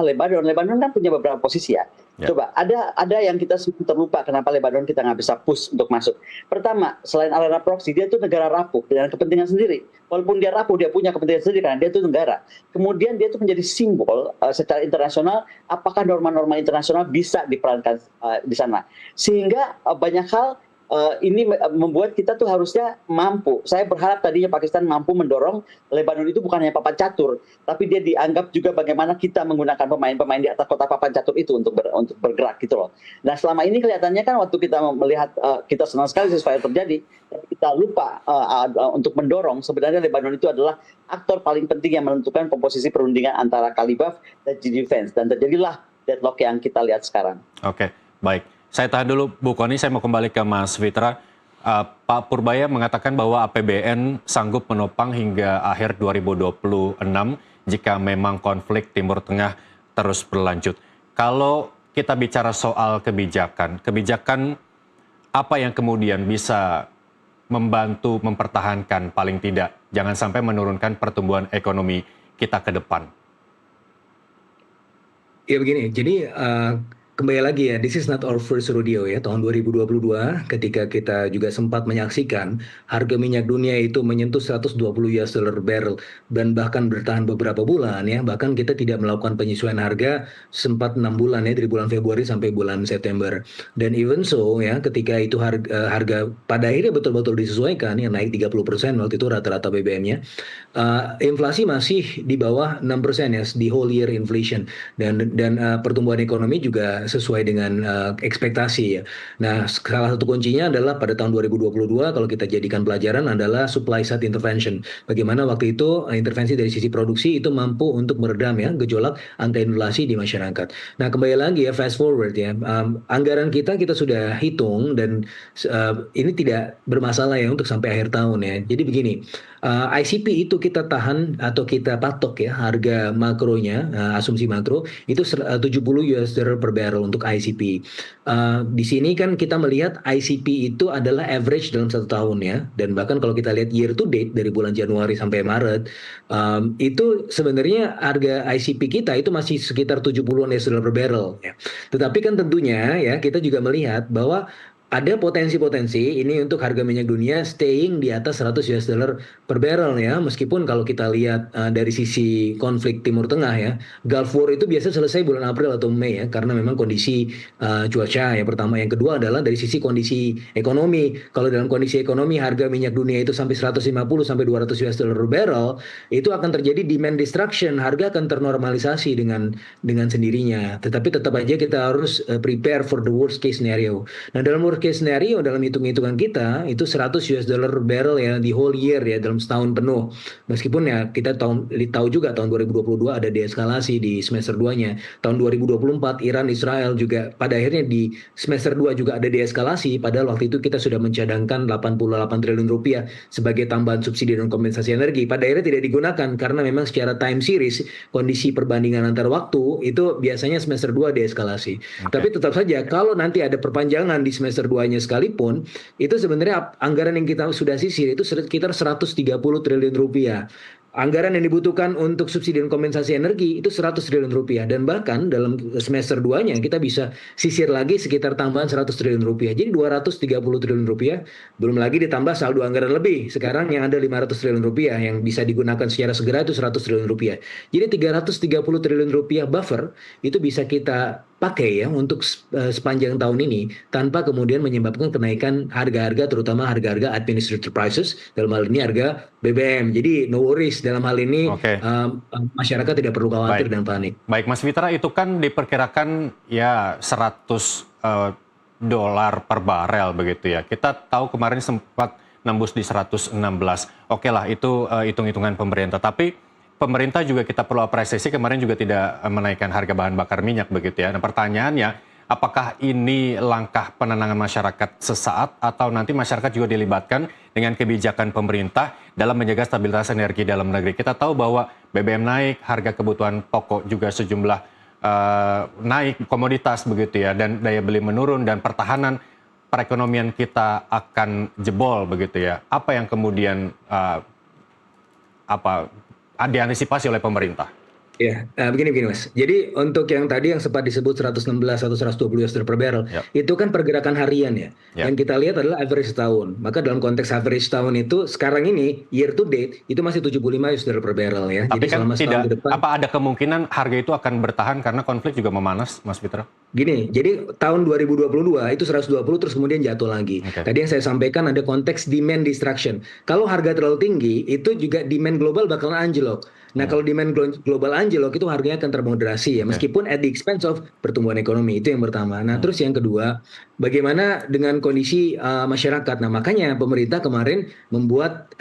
Lebanon kan punya beberapa posisi ya. Coba ada yang kita terlupa kenapa Lebanon kita nggak bisa push untuk masuk. Pertama, selain arena proksi, dia tuh negara rapuh dengan kepentingan sendiri. Walaupun dia rapuh, dia punya kepentingan sendiri karena dia tuh negara. Kemudian dia tuh menjadi simbol secara internasional. Apakah norma-norma internasional bisa diperankan di sana? Sehingga banyak hal ini membuat kita tuh harusnya mampu. Saya berharap tadinya Pakistan mampu mendorong Lebanon itu bukan hanya papan catur, tapi dia dianggap juga bagaimana kita menggunakan pemain-pemain di atas kota papan catur itu untuk bergerak gitu loh. Nah selama ini kelihatannya kan waktu kita melihat kita senang sekali ceasefire terjadi, tapi kita lupa untuk mendorong sebenarnya Lebanon itu adalah aktor paling penting yang menentukan komposisi perundingan antara Kalibaf dan G-Defense, dan terjadilah deadlock yang kita lihat sekarang. Oke, baik. Saya tahan dulu Bu Kony, saya mau kembali ke Mas Fitra. Pak Purbaya mengatakan bahwa APBN sanggup menopang hingga akhir 2026 jika memang konflik Timur Tengah terus berlanjut. Kalau kita bicara soal kebijakan apa yang kemudian bisa membantu mempertahankan paling tidak, jangan sampai menurunkan pertumbuhan ekonomi kita ke depan? Ya begini, jadi kembali lagi ya, this is not our first rodeo ya. Tahun 2022 ketika kita juga sempat menyaksikan harga minyak dunia itu menyentuh $120 per barrel dan bahkan bertahan beberapa bulan ya. Bahkan kita tidak melakukan penyesuaian harga sempat 6 bulan ya, dari bulan Februari sampai bulan September. Dan even so ya, ketika itu harga pada akhirnya betul-betul disesuaikan ya, naik 30% waktu itu rata-rata BBM-nya. Inflasi masih di bawah 6% ya, di whole year inflation, dan pertumbuhan ekonomi juga sesuai dengan ekspektasi ya. Nah, salah satu kuncinya adalah pada tahun 2022 kalau kita jadikan pelajaran adalah supply side intervention. Bagaimana waktu itu intervensi dari sisi produksi itu mampu untuk meredam ya gejolak angka inflasi di masyarakat. Nah, kembali lagi ya, fast forward ya, anggaran kita sudah hitung dan ini tidak bermasalah ya untuk sampai akhir tahun ya. Jadi begini, ICP itu kita tahan atau kita patok ya harga makronya, asumsi makro itu $70 per barrel untuk ICP. Di sini kan kita melihat ICP itu adalah average dalam 1 tahun ya, dan bahkan kalau kita lihat year to date dari bulan Januari sampai Maret, itu sebenarnya harga ICP kita itu masih sekitar $70 per barrel ya. Tetapi kan tentunya ya kita juga melihat bahwa ada potensi-potensi ini untuk harga minyak dunia staying di atas $100 per barrel ya, meskipun kalau kita lihat dari sisi konflik Timur Tengah ya, Gulf War itu biasa selesai bulan April atau Mei ya, karena memang kondisi cuaca yang pertama. Yang kedua adalah dari sisi kondisi ekonomi. Kalau dalam kondisi ekonomi harga minyak dunia itu sampai 150 sampai $200 per barrel, itu akan terjadi demand destruction, harga akan ternormalisasi dengan sendirinya. Tetapi tetap aja kita harus prepare for the worst case scenario. Nah, dalam worst case scenario dalam hitung-hitungan kita itu $100 per barrel ya di whole year ya, dalam setahun penuh. Meskipun ya kita tahu juga tahun 2022 ada deeskalasi di semester 2-nya. Tahun 2024 Iran Israel juga pada akhirnya di semester 2 juga ada deeskalasi, padahal waktu itu kita sudah mencadangkan 88 triliun rupiah sebagai tambahan subsidi dan kompensasi energi. Pada akhirnya tidak digunakan karena memang secara time series kondisi perbandingan antar waktu itu biasanya semester 2 deeskalasi. Tapi tetap saja kalau nanti ada perpanjangan di semester 2-nya sekalipun, itu sebenarnya anggaran yang kita sudah sisir itu sekitar 130 triliun rupiah. Anggaran yang dibutuhkan untuk subsidi dan kompensasi energi itu 100 triliun rupiah, dan bahkan dalam semester 2-nya kita bisa sisir lagi sekitar tambahan 100 triliun rupiah. Jadi 230 triliun rupiah, belum lagi ditambah saldo anggaran lebih. Sekarang yang ada 500 triliun rupiah yang bisa digunakan secara segera itu 100 triliun rupiah. Jadi 330 triliun rupiah buffer itu bisa kita pakai ya untuk sepanjang tahun ini tanpa kemudian menyebabkan kenaikan harga-harga, terutama harga-harga administrative prices, dalam hal ini harga BBM. Jadi no worries dalam hal ini. Masyarakat tidak perlu khawatir dan panik. Baik Mas Fitra, itu kan diperkirakan ya $100 per barel begitu ya. Kita tahu kemarin sempat nembus di 116. Oke lah, itu hitung-hitungan pemerintah. Tapi pemerintah juga kita perlu apresiasi kemarin juga tidak menaikkan harga bahan bakar minyak begitu ya. Nah pertanyaannya, apakah ini langkah penenangan masyarakat sesaat atau nanti masyarakat juga dilibatkan dengan kebijakan pemerintah dalam menjaga stabilitas energi dalam negeri? Kita tahu bahwa BBM naik, harga kebutuhan pokok juga sejumlah naik, komoditas begitu ya, dan daya beli menurun dan pertahanan perekonomian kita akan jebol begitu ya. Apa yang kemudian diantisipasi oleh pemerintah? Ya, begini Mas. Jadi untuk yang tadi yang sempat disebut 116 atau 120 US dollar per barrel, itu kan pergerakan harian ya. Yang kita lihat adalah average tahun. Maka dalam konteks average tahun itu sekarang ini year to date itu masih 75 US dollar per barrel ya. Tapi jadi kan selama setahun ke depan. Apa ada kemungkinan harga itu akan bertahan karena konflik juga memanas, Mas Fitra? Gini, jadi tahun 2022 itu 120 terus kemudian jatuh lagi. Tadi yang saya sampaikan ada konteks demand destruction. Kalau harga terlalu tinggi, itu juga demand global bakalan anjlok. Nah, kalau demand global anjlok itu harganya akan termoderasi ya, meskipun at the expense of pertumbuhan ekonomi. Itu yang pertama. Nah, terus yang kedua, bagaimana dengan kondisi masyarakat? Nah, makanya pemerintah kemarin membuat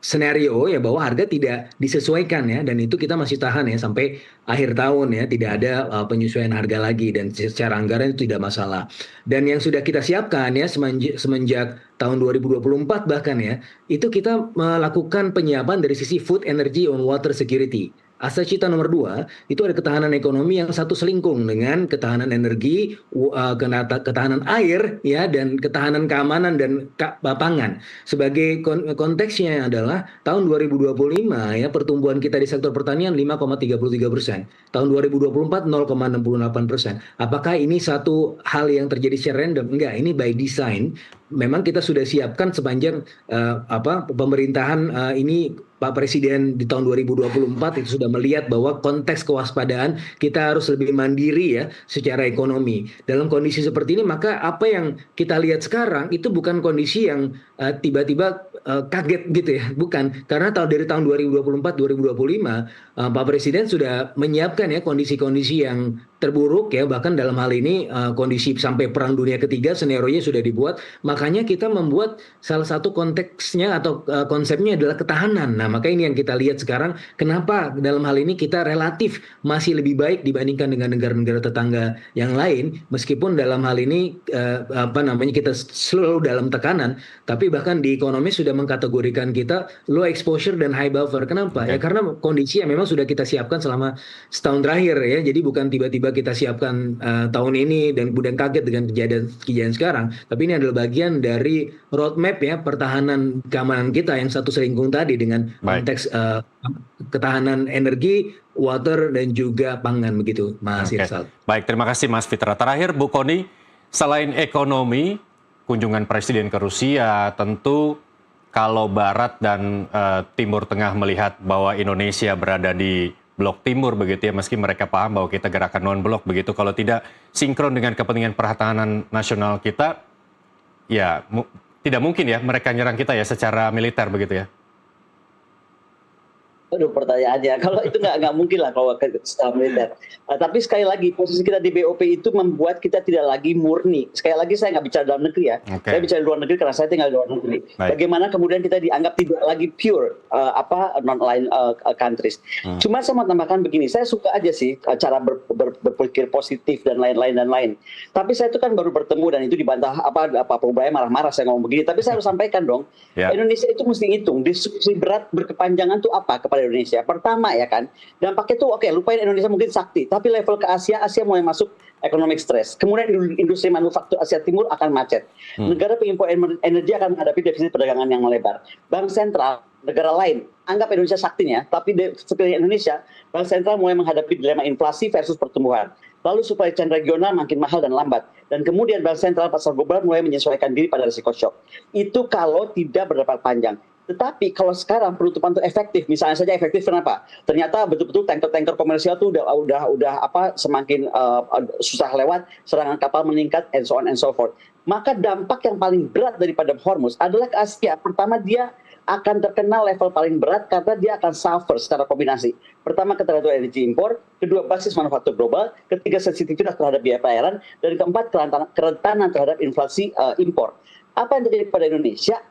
skenario ya bahwa harga tidak disesuaikan ya, dan itu kita masih tahan ya sampai akhir tahun ya, tidak ada penyesuaian harga lagi, dan secara anggaran itu tidak masalah. Dan yang sudah kita siapkan ya semenjak tahun 2024 bahkan ya, itu kita melakukan penyiapan dari sisi food, energy, and water security. Asas cita nomor 2 itu ada ketahanan ekonomi yang satu selingkung dengan ketahanan energi, ketahanan air ya, dan ketahanan keamanan dan pangan. Sebagai konteksnya adalah tahun 2025 ya, pertumbuhan kita di sektor pertanian 5,33%. Tahun 2024 0,68%. Apakah ini satu hal yang terjadi secara random? Enggak, ini by design. Memang kita sudah siapkan sepanjang pemerintahan ini. Pak Presiden di tahun 2024 itu sudah melihat bahwa konteks kewaspadaan kita harus lebih mandiri ya secara ekonomi. Dalam kondisi seperti ini, maka apa yang kita lihat sekarang itu bukan kondisi yang tiba-tiba kaget gitu ya, bukan. Karena dari tahun 2024-2025 Pak Presiden sudah menyiapkan ya kondisi-kondisi yang terburuk ya, bahkan dalam hal ini kondisi sampai Perang Dunia Ketiga skenario-nya sudah dibuat. Makanya kita membuat salah satu konteksnya atau konsepnya adalah ketahanan. Nah, maka ini yang kita lihat sekarang, kenapa dalam hal ini kita relatif masih lebih baik dibandingkan dengan negara-negara tetangga yang lain, meskipun dalam hal ini kita selalu dalam tekanan, tapi bahkan di ekonomi sudah mengkategorikan kita low exposure dan high buffer. Kenapa? Ya karena kondisi yang memang sudah kita siapkan selama setahun terakhir ya. Jadi bukan tiba-tiba kita siapkan tahun ini dan kemudian kaget dengan kejadian sekarang, tapi ini adalah bagian dari roadmap ya pertahanan keamanan kita yang satu selingkung tadi dengan konteks ketahanan energi, water, dan juga pangan begitu, Mas Irsal. Baik, terima kasih Mas Fitra. Terakhir, Bu Kony, selain ekonomi, kunjungan Presiden ke Rusia, tentu kalau Barat dan Timur Tengah melihat bahwa Indonesia berada di blok timur begitu ya, meski mereka paham bahwa kita gerakan non-blok begitu, kalau tidak sinkron dengan kepentingan pertahanan nasional kita, ya tidak mungkin ya mereka nyerang kita ya secara militer begitu ya. Aduh, pertanyaannya, kalau itu nggak mungkin lah kalau secara militer. Tapi sekali lagi, posisi kita di BOP itu membuat kita tidak lagi murni. Sekali lagi saya nggak bicara dalam negeri ya. Saya bicara di luar negeri karena saya tinggal di luar negeri. Bagaimana kemudian kita dianggap tidak lagi pure non-aligned countries. Cuma saya mau tambahkan begini, saya suka aja sih cara berpikir positif dan lain-lain. Tapi saya itu kan baru bertemu dan itu dibantah Pak Prabowo marah-marah saya ngomong begini. Tapi saya harus sampaikan dong, Indonesia itu mesti hitung diskusi berat berkepanjangan itu apa kepada Indonesia. Pertama ya kan, dampaknya tuh oke, lupain Indonesia mungkin sakti, tapi level ke Asia mulai masuk economic stress. Kemudian industri manufaktur Asia Timur akan macet. Negara pengimpor energi akan menghadapi defisit perdagangan yang melebar. Bank sentral negara lain anggap Indonesia saktinya, tapi seperti Indonesia, bank sentral mulai menghadapi dilema inflasi versus pertumbuhan. Lalu supply chain regional makin mahal dan lambat. Dan kemudian bank sentral pasar global mulai menyesuaikan diri pada risiko shock. Itu kalau tidak berdampak panjang. Tetapi kalau sekarang penutupan itu efektif, misalnya saja efektif kenapa? Ternyata betul-betul tanker-tanker komersial itu udah semakin susah lewat, serangan kapal meningkat, and so on and so forth. Maka dampak yang paling berat daripada Hormuz adalah ke Asia. Pertama, dia akan terkena level paling berat karena dia akan suffer secara kombinasi. Pertama, ketergantungan energi impor, kedua, basis manufaktur global, ketiga, sensitivitas terhadap biaya pelayaran, dan keempat, kerentanan terhadap inflasi impor. Apa yang terjadi pada Indonesia?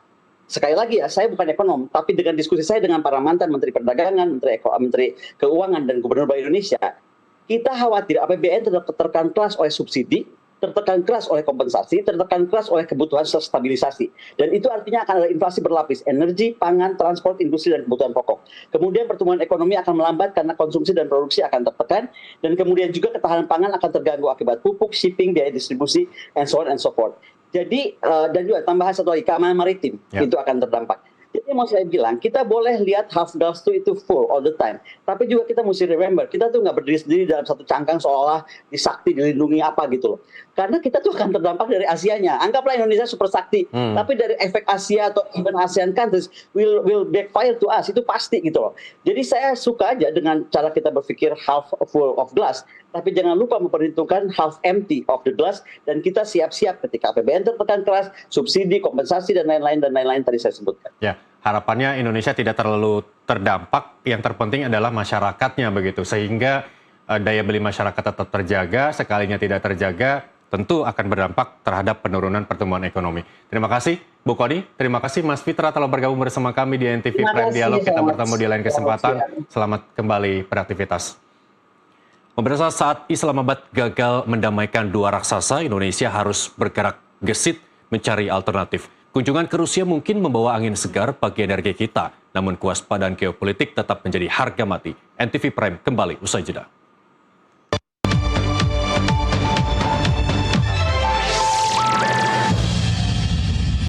Sekali lagi ya, saya bukan ekonom, tapi dengan diskusi saya dengan para mantan Menteri Perdagangan, Menteri Keuangan, dan Gubernur Bank Indonesia, kita khawatir APBN tertekan keras oleh subsidi, tertekan keras oleh kompensasi, tertekan keras oleh kebutuhan stabilisasi. Dan itu artinya akan ada inflasi berlapis, energi, pangan, transport, industri, dan kebutuhan pokok. Kemudian pertumbuhan ekonomi akan melambat karena konsumsi dan produksi akan tertekan, dan kemudian juga ketahanan pangan akan terganggu akibat pupuk, shipping, biaya distribusi, and so on and so forth. Jadi, dan juga tambahan satu lagi, keamanan maritim, itu akan terdampak. Jadi mau saya bilang, kita boleh lihat half glass itu full all the time. Tapi juga kita mesti remember, kita tuh nggak berdiri sendiri dalam satu cangkang seolah disakti dilindungi apa gitu loh. Karena kita tuh akan terdampak dari Asianya. Anggaplah Indonesia super sakti, tapi dari efek Asia atau even ASEAN countries will backfire to us, itu pasti gitu loh. Jadi saya suka aja dengan cara kita berpikir half full of glass, tapi jangan lupa memperhitungkan half empty of the glass, dan kita siap-siap ketika APBN tertekan keras, subsidi, kompensasi, dan lain-lain tadi saya sebutkan. Ya, harapannya Indonesia tidak terlalu terdampak, yang terpenting adalah masyarakatnya begitu, sehingga daya beli masyarakat tetap terjaga, sekalinya tidak terjaga, tentu akan berdampak terhadap penurunan pertumbuhan ekonomi. Terima kasih Bu Kony, terima kasih Mas Fitra telah bergabung bersama kami di NTV Prime Dialog. Kita bertemu di lain kesempatan. Selamat kembali beraktivitas. Pemirsa, saat Islamabad gagal mendamaikan dua raksasa, Indonesia harus bergerak gesit mencari alternatif. Kunjungan ke Rusia mungkin membawa angin segar bagi energi kita, namun kewaspadaan geopolitik tetap menjadi harga mati. NTV Prime kembali usai jeda.